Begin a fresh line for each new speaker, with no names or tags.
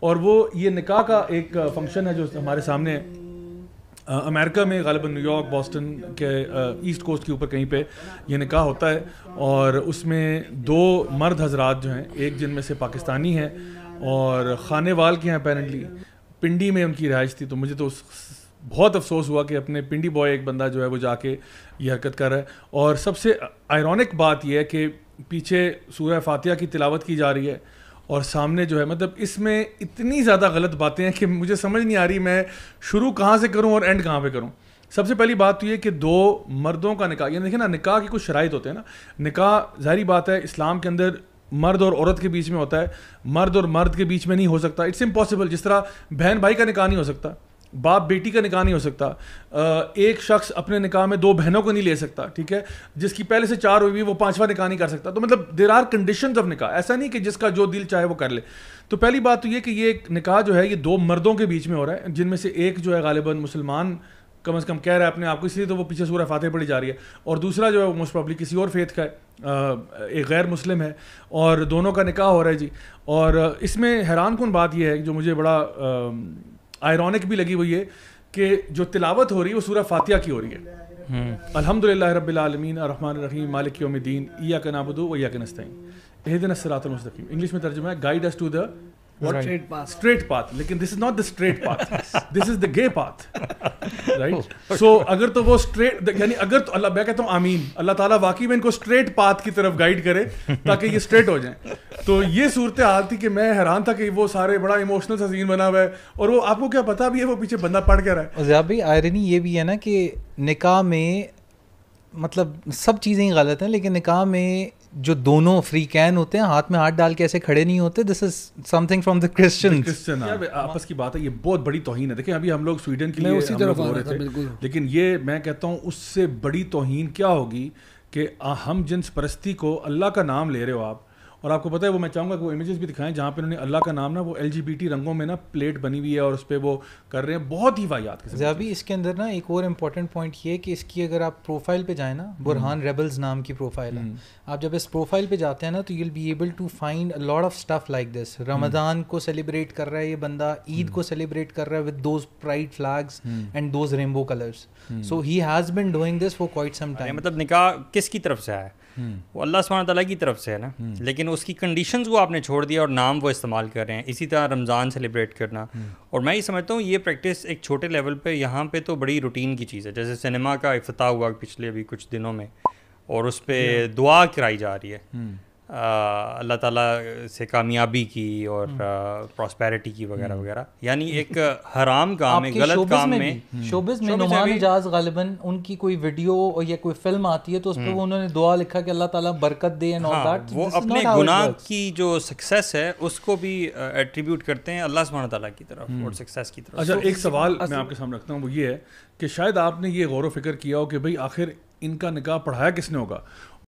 اور وہ یہ نکاح کا ایک فنکشن ہے جو ہمارے سامنے امریکہ میں غالباً نیو یارک بوسٹن کے ایسٹ کوسٹ کے اوپر کہیں پہ یہ نکاح ہوتا ہے, اور اس میں 2 مرد حضرات جو ہیں, ایک جن میں سے پاکستانی ہیں اور خانے وال کے ہیں اپیرنٹلی, پنڈی میں ان کی رہائش تھی. تو مجھے تو بہت افسوس ہوا کہ اپنے پنڈی بوائے ایک بندہ جو ہے وہ جا کے یہ حرکت کر رہا ہے. اور سب سے آئرونک بات یہ ہے کہ پیچھے سورہ فاتحہ کی تلاوت کی جا رہی ہے اور سامنے جو ہے مطلب اس میں اتنی زیادہ غلط باتیں ہیں کہ مجھے سمجھ نہیں آ رہی میں شروع کہاں سے کروں اور اینڈ کہاں پہ کروں. سب سے پہلی بات تو یہ کہ 2 مردوں کا نکاح, یعنی دیکھیں نا نکاح کی کچھ شرائط ہوتے ہیں نا. نکاح ظاہری بات ہے اسلام کے اندر مرد اور عورت کے بیچ میں ہوتا ہے, مرد اور مرد کے بیچ میں نہیں ہو سکتا, اٹس امپاسبل. جس طرح بہن بھائی کا نکاح نہیں ہو سکتا, باپ بیٹی کا نکاح نہیں ہو سکتا, ایک شخص اپنے نکاح میں 2 بہنوں کو نہیں لے سکتا, ٹھیک ہے, جس کی پہلے سے 4 ہوئی وہ 5واں نکاح نہیں کر سکتا. تو مطلب دیر آر کنڈیشنز آف نکاح, ایسا نہیں کہ جس کا جو دل چاہے وہ کر لے. تو پہلی بات تو یہ کہ یہ نکاح جو ہے یہ 2 مردوں کے بیچ میں ہو رہا ہے, جن میں سے ایک جو ہے غالباً مسلمان کم از کم کہہ رہا ہے اپنے آپ کو, اس لیے تو وہ پیچھے سورہ فاتحہ پڑھی جا رہی ہے, اور دوسرا جو ہے وہ موسٹ پرابلی کسی اور فیتھ کا ہے, ایک غیر مسلم ہے, اور دونوں کا نکاح ہو رہا ہے جی. اور اس میں حیران کن بات یہ ہے جو مجھے بڑا آئرونک بھی لگی, وہ یہ کہ جو تلاوت ہو رہی ہے وہ سورہ فاتحہ کی ہو رہی ہے. الحمدللہ رب العالمین الرحمن الرحیم مالک یوم الدین ایاک نعبد و ایاک نستعین اہدنا الصراط المستقیم. انگلش میں ترجمہ ہے guide us to the straight path. لیکن this is not the straight path, this is the gay path, right? So اگر تو وہ straight, یعنی اگر تو اللہ, میں کہتا ہوں آمین, اللہ تعالیٰ واقعی میں ان کو straight path کی طرف گائیڈ کرے تاکہ یہ straight ہو جائیں. تو یہ صورتحال تھی کہ میں حیران تھا کہ وہ سارے بڑا ایموشنل سا سین بنا ہوا ہے, اور وہ آپ کو کیا پتا بھی ہے وہ پیچھے بندہ پڑھ کے رہا ہے.
زیاد بھائی آئرنی یہ بھی ہے نا کہ نکاح میں مطلب سب چیزیں ہی غلط ہیں, لیکن نکاح میں جو دونوں فریقین ہوتے ہیں ہاتھ میں ہاتھ ڈال کے ایسے کھڑے نہیں ہوتے, this is something from the Christian.
آپس کی بات ہے, یہ بہت بڑی توہین ہے. دیکھیں ابھی ہم لوگ سویڈن کے لیے اسی طرف ہو رہے تھے, لیکن یہ میں کہتا ہوں اس سے بڑی توہین کیا ہوگی کہ ہم جنس پرستی کو اللہ کا نام لے رہے ہو آپ, اور آپ کو پتہ ہے وہ میں چاہوں گا کہ وہ امیجز بھی دکھائیں جہاں پہ انہوں نے اللہ کا نام نا وہ LGBT رنگوں میں نا پلیٹ بنی ہوئی ہے اور اس پہ وہ کر رہے ہیں, بہت ہی واحد قسم.
ابھی اس کے اندر نا ایک اور امپورٹنٹ پوائنٹ یہ کہ اس کی اگر آپ پروفائل پہ جائیں نا, برہان ریبلز نام کی پروفائل ہے, آپ جب اس پروفائل پہ جاتے ہیں نا تو you will be able to find a lot of stuff like this. Ramzan کو سیلیبریٹ کر رہا ہے یہ بندہ, عید کو سیلیبریٹ کر رہا ہے with those pride flags and those Rainbow colours. So he has been doing this for quite some time.
مطلب نکاح کس کی طرف سے آیا ہے؟ وہ اللہ سبحانہ تعالیٰ کی طرف سے ہے نا, لیکن اس کی کنڈیشنز کو آپ نے چھوڑ دیا اور نام وہ استعمال کر رہے ہیں. اسی طرح رمضان سیلیبریٹ کرنا, اور میں یہ سمجھتا ہوں یہ پریکٹس ایک چھوٹے لیول پہ یہاں پہ تو بڑی روٹین کی چیز ہے. جیسے سنیما کا افتتاح ہوا پچھلے ابھی کچھ دنوں میں, اور اس پہ دعا کرائی جا رہی ہے اللہ تعالیٰ سے کامیابی کی اور پراسپیرٹی کی وغیرہ وغیرہ. یعنی ایک حرام کام ہے, غلط کام میں.
شوبز میں نعمان اجاز غالباً ان کی کوئی ویڈیو یا کوئی فلم آتی ہے تو اس پہ انہوں نے دعا لکھا کہ اللہ تعالیٰ برکت دے اینڈ آل دیٹ.
وہ اپنے گناہ کی جو سکسیس ہے اس کو بھی ایٹریبیوٹ کرتے ہیں اللہ سبحانہ تعالیٰ کی طرف اور سکسیس کی طرف.
اچھا ایک سوال میں آپ کے سامنے رکھتا ہوں, وہ یہ ہے کہ شاید آپ نے یہ غور و فکر کیا ہو کہ بھئی آخر ان کا نکاح پڑھایا کس نے ہوگا.